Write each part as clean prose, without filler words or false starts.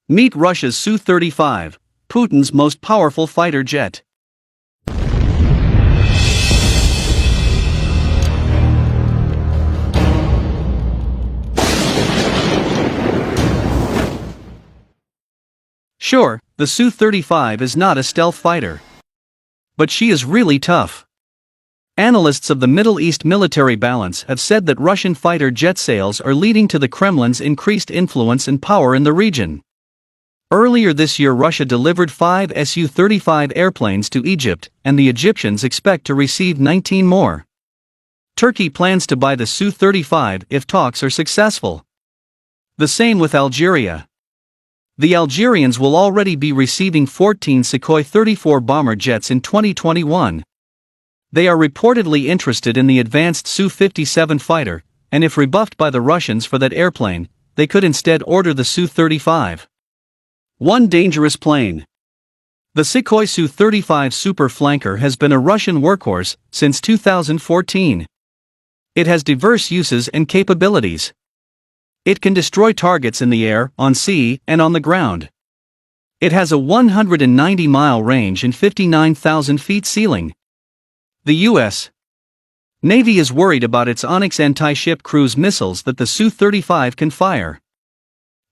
Meet Russia's Su-35, Putin's most powerful fighter jet. Sure, the Su-35 is not a stealth fighter. But she is really tough. Analysts of the Middle East military balance have said that Russian fighter jet sales are leading to the Kremlin's increased influence and power in the region. Earlier this year, Russia delivered 5 Su-35 airplanes to Egypt, and the Egyptians expect to receive 19 more. Turkey plans to buy the Su-35 if talks are successful. The same with Algeria. The Algerians will already be receiving 14 Sukhoi 34 bomber jets in 2021. They are reportedly interested in the advanced Su-57 fighter, and if rebuffed by the Russians for that airplane, they could instead order the Su-35. One dangerous plane. The Sukhoi Su-35 super flanker has been a Russian workhorse since 2014. It has diverse uses and capabilities. It can destroy targets in the air, on sea, and on the ground. It has a 190-mile range and 59,000 feet ceiling. The U.S. Navy is worried about its Onyx anti-ship cruise missiles that the Su-35 can fire.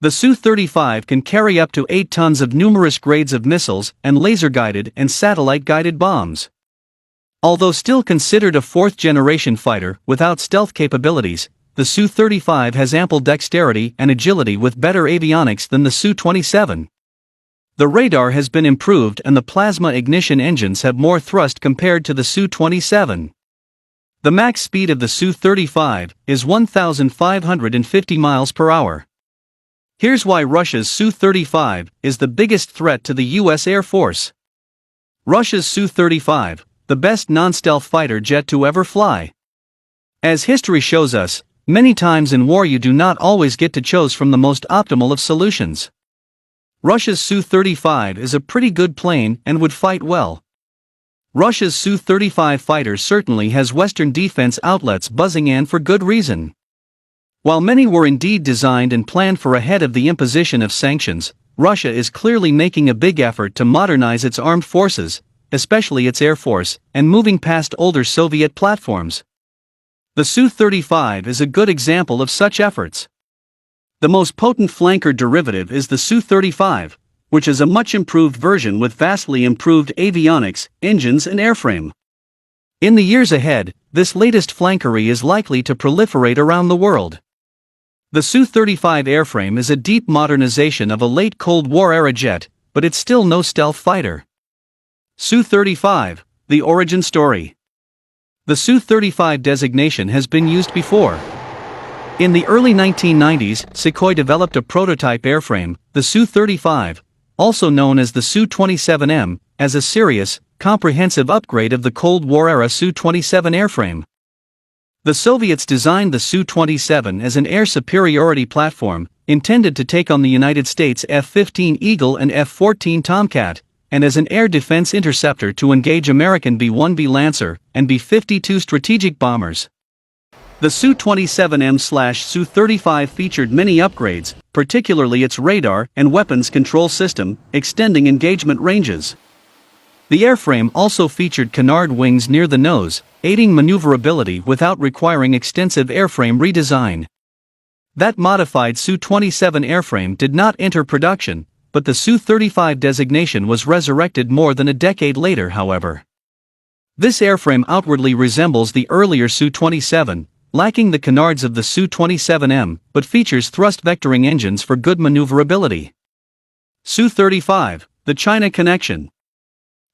The Su-35 can carry up to 8 tons of numerous grades of missiles and laser-guided and satellite-guided bombs. Although still considered a fourth-generation fighter without stealth capabilities, the Su-35 has ample dexterity and agility with better avionics than the Su-27. The radar has been improved and the plasma ignition engines have more thrust compared to the Su-27. The max speed of the Su-35 is 1,550 miles per hour. Here's why Russia's Su-35 is the biggest threat to the U.S. Air Force. Russia's Su-35, the best non-stealth fighter jet to ever fly. As history shows us, many times in war you do not always get to choose from the most optimal of solutions. Russia's Su-35 is a pretty good plane and would fight well. Russia's Su-35 fighter certainly has Western defense outlets buzzing, and for good reason. While many were indeed designed and planned for ahead of the imposition of sanctions, Russia is clearly making a big effort to modernize its armed forces, especially its air force, and moving past older Soviet platforms. The Su-35 is a good example of such efforts. The most potent flanker derivative is the Su-35, which is a much improved version with vastly improved avionics, engines and airframe. In the years ahead, this latest flankery is likely to proliferate around the world. The Su-35 airframe is a deep modernization of a late Cold War-era jet, but it's still no stealth fighter. Su-35, the origin story. The Su-35 designation has been used before. In the early 1990s, Sukhoi developed a prototype airframe, the Su-35, also known as the Su-27M, as a serious, comprehensive upgrade of the Cold War-era Su-27 airframe. The Soviets designed the Su-27 as an air superiority platform, intended to take on the United States F-15 Eagle and F-14 Tomcat, and as an air defense interceptor to engage American B-1B Lancer and B-52 strategic bombers. The Su-27M/Su-35 featured many upgrades, particularly its radar and weapons control system, extending engagement ranges. The airframe also featured canard wings near the nose, aiding maneuverability without requiring extensive airframe redesign. That modified Su-27 airframe did not enter production, but the Su-35 designation was resurrected more than a decade later, however. This airframe outwardly resembles the earlier Su-27, lacking the canards of the Su-27M, but features thrust vectoring engines for good maneuverability. Su-35, the China connection.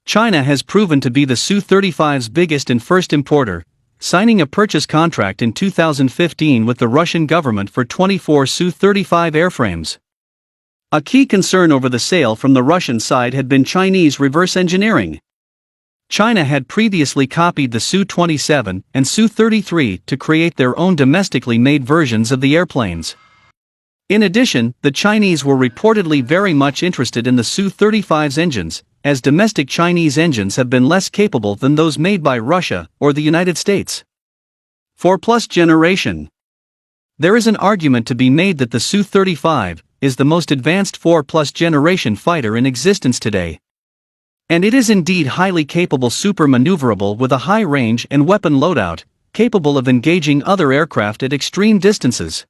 China has proven to be the Su-35's biggest and first importer, signing a purchase contract in 2015 with the Russian government for 24 Su-35 airframes. A key concern over the sale from the Russian side had been Chinese reverse engineering. China had previously copied the Su-27 and Su-33 to create their own domestically made versions of the airplanes. In addition, the Chinese were reportedly very much interested in the Su-35's engines, as domestic Chinese engines have been less capable than those made by Russia or the United States. 4+ generation. There is an argument to be made that the Su-35, is the most advanced 4+ generation fighter in existence today. And it is indeed highly capable, super maneuverable with a high range and weapon loadout, capable of engaging other aircraft at extreme distances.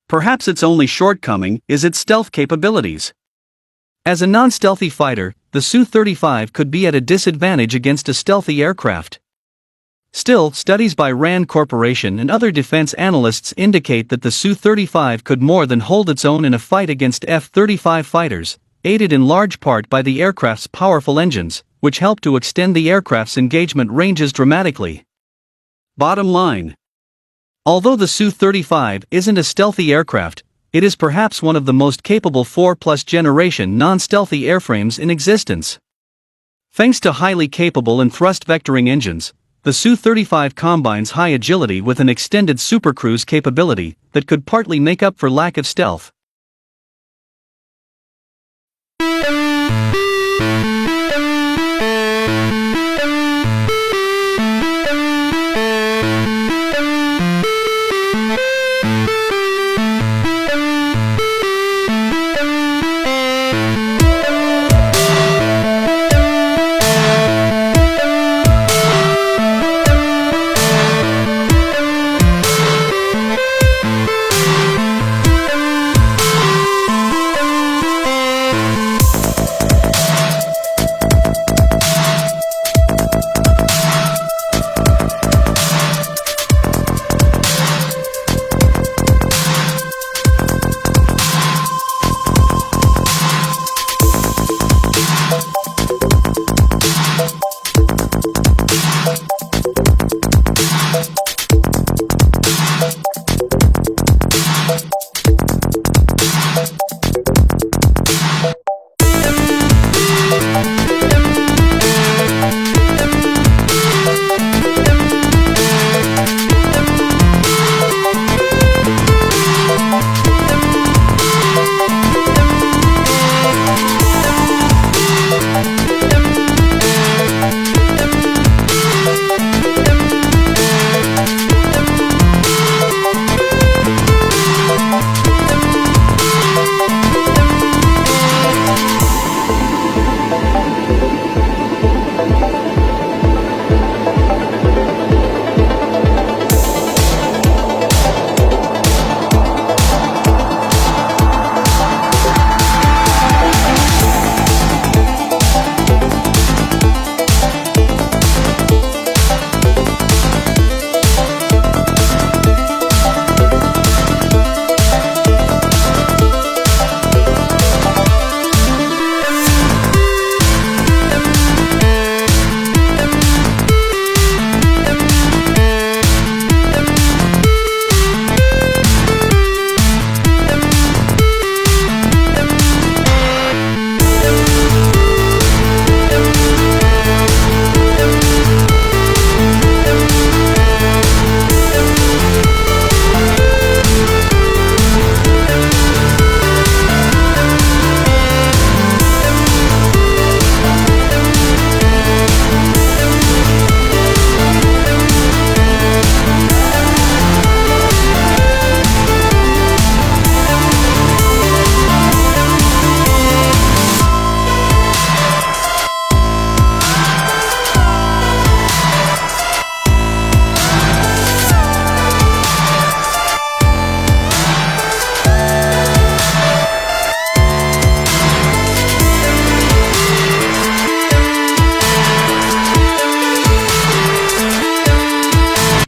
Perhaps its only shortcoming is its stealth capabilities. As a non-stealthy fighter, the SU-35 could be at a disadvantage against a stealthy aircraft. Still, studies by RAND Corporation and other defense analysts indicate that the SU-35 could more than hold its own in a fight against F-35 fighters, aided in large part by the aircraft's powerful engines, which help to extend the aircraft's engagement ranges dramatically. Bottom line: although the Su-35 isn't a stealthy aircraft, it is perhaps one of the most capable 4+ generation non-stealthy airframes in existence. Thanks to highly capable and thrust-vectoring engines, the Su-35 combines high agility with an extended supercruise capability that could partly make up for lack of stealth.